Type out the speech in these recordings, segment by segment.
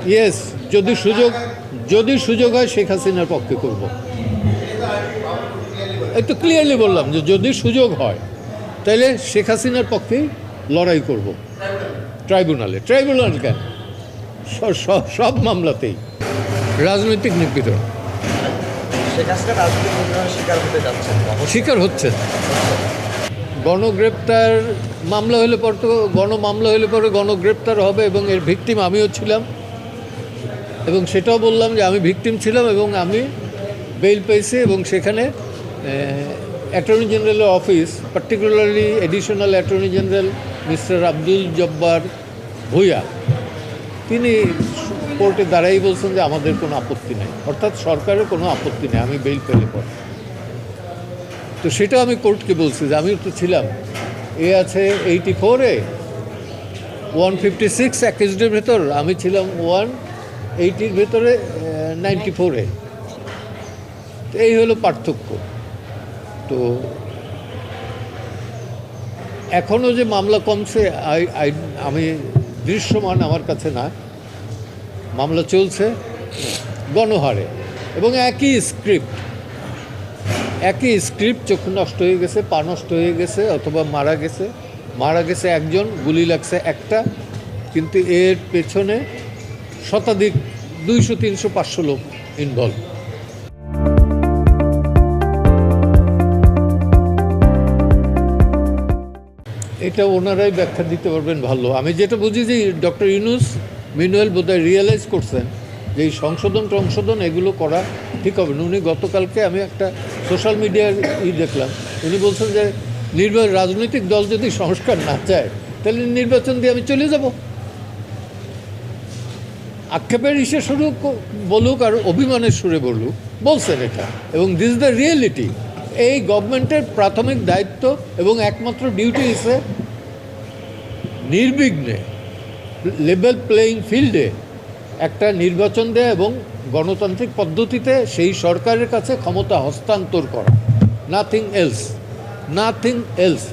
Yes, যদি সুযোগ হয় শেখ হাসিনার পক্ষে করব। এই তো ক্লিয়ারলি বললাম যে যদি সুযোগ হয় তাহলে শেখ হাসিনার পক্ষেই লড়াই করব। ট্রাইব্যুনাল কেন, সব মামলাতেই রাজনৈতিক নিপীড়ন শিকার হচ্ছেন। গণগ্রেপ্তার মামলা হলে পর তো গণমামলা হলে পরে গণগ্রেপ্তার হবে, এবং এর ভিকটিম আমিও ছিলাম, এবং সেটাও বললাম যে আমি ভিকটিম ছিলাম এবং আমি বেইল পেয়েছি। এবং সেখানে অ্যাটর্নি জেনারেলের office, particularly additional attorney general mister Abdul Jabbar Bhuiyan, তিনি কোর্টে দাঁড়াই বলছেন যে আমাদের কোনো আপত্তি নেই, অর্থাৎ সরকারের কোনো আপত্তি নেই আমি বেইল পেলে পর। তো সেটা আমি কোর্টকে বলছি যে আমিও তো ছিলাম, এ আছে 84-এ, 156 অ্যাকিউজডের ভেতর, আমি ছিলাম 180-র ভেতরে 94-এ। তো এই হলো পার্থক্য। তো এখনও যে মামলা কমছে আমি দৃশ্যমান আমার কাছে না, মামলা চলছে গণহারে, এবং একই স্ক্রিপ্ট, চক্ষু নষ্ট হয়ে গেছে, পা নষ্ট হয়ে গেছে, অথবা মারা গেছে একজন, গুলি লাগছে একটা, কিন্তু এর পেছনে শতাধিক 200, 300, 500 লোক ইনভলভ। এটা ওনারাই ব্যাখ্যা দিতে পারবেন ভালো। আমি যেটা বুঝি যে ডক্টর ইউনূস মিনুয়েল বোধহয় রিয়েলাইজ করছেন যে এই সংশোধন এগুলো করা ঠিক হবে না। উনি গতকালকে আমি একটা সোশ্যাল মিডিয়ার দেখলাম, উনি বলছেন যে রাজনৈতিক দল যদি সংস্কার না চায় তাহলে নির্বাচন দিয়ে আমি চলে যাব। আক্ষেপের সুরে বলুক আর অভিমানের সুরে বলছেন এটা, এবং দিস ইজ দ্য রিয়েলিটি। এই গভর্নমেন্টের প্রাথমিক দায়িত্ব এবং একমাত্র ডিউটি হিসেবে নির্বিঘ্নে লেভেল প্লেয়িং ফিল্ডে একটা নির্বাচন দেয়া এবং গণতান্ত্রিক পদ্ধতিতে সেই সরকারের কাছে ক্ষমতা হস্তান্তর করা, নাথিং এলস।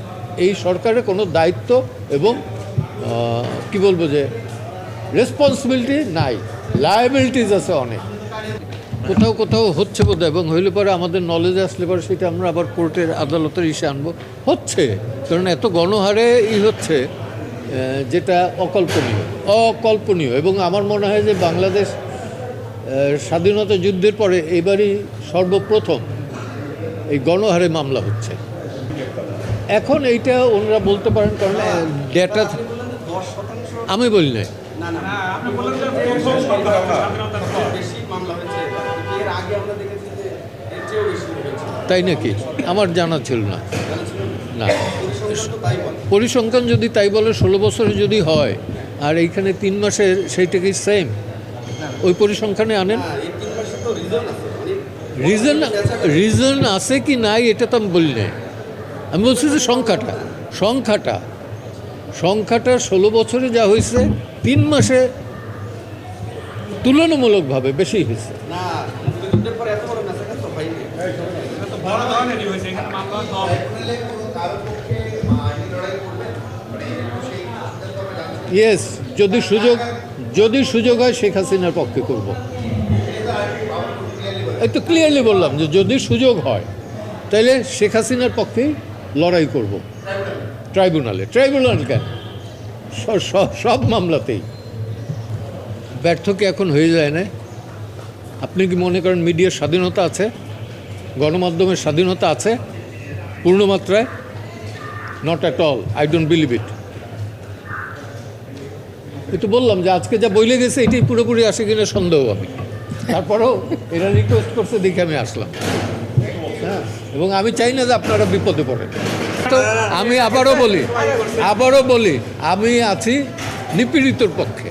এই সরকারের কোনো দায়িত্ব এবং কি বলবো যে রেসপন্সিবিলিটি নাই, লায়াবিলিটিস আছে অনেক। কোথাও হচ্ছে বোধ, এবং হইলে পরে আমাদের নলেজে আসলে পরে সেটা আমরা আবার কোর্টের আদালতের আনবো। হচ্ছে, কারণ এত গণহারে হচ্ছে যেটা অকল্পনীয়। এবং আমার মনে হয় যে বাংলাদেশ স্বাধীনতা যুদ্ধের পরে এবারই সর্বপ্রথম এই গণহারে মামলা হচ্ছে। এখন এইটা ওনারা বলতে পারেন, কারণ ডেটা আমি বলি নাই। তাই নাকি? আমার জানা ছিল না। পরিসংখ্যান যদি তাই বলে 16 বছরে যদি হয়, আর এইখানে 3 মাসের, সেইটা কি সেম? ওই পরিসংখ্যানে আনেন। রিজন আছে কি নাই এটা তো আমি বলি নাই। আমি বলছি যে সংখ্যাটা 16 বছরে যা হয়েছে 3 মাসে তুলনামূলকভাবে বেশি হয়েছে। ইয়েস, যদি সুযোগ হয় শেখ হাসিনার পক্ষে করব। এই তো ক্লিয়ারলি বললাম যে যদি সুযোগ হয় তাহলে শেখ হাসিনার পক্ষেই লড়াই করব। ট্রাইব্যুনাল কেন, সব মামলাতেই। ব্যর্থ কি এখন হয়ে যায় না? আপনি কি মনে করেন মিডিয়ার স্বাধীনতা আছে, গণমাধ্যমের স্বাধীনতা আছে পূর্ণমাত্রায়? Not at all, I don't believe it. একটু বললাম যে আজকে যা বইলে গেছে এটাই পুরোপুরি আসে কিনা সন্দেহ আমি। তারপরেও এরা রিকোয়েস্ট করছে দেখে আমি আসলাম। হ্যাঁ, এবং আমি চাই না যে আপনারা বিপদে পড়েন। তো আমি আবারও বলি আমি আছি নিপীড়িতর পক্ষে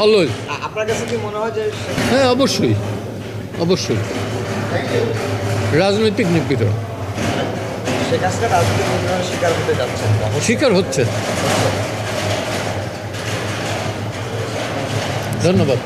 অলওয়েজ। আপনার কাছে কি মনে হয় যে? হ্যাঁ, অবশ্যই রাজনৈতিক নিপীড়ন শিকার হচ্ছে। ধন্যবাদ।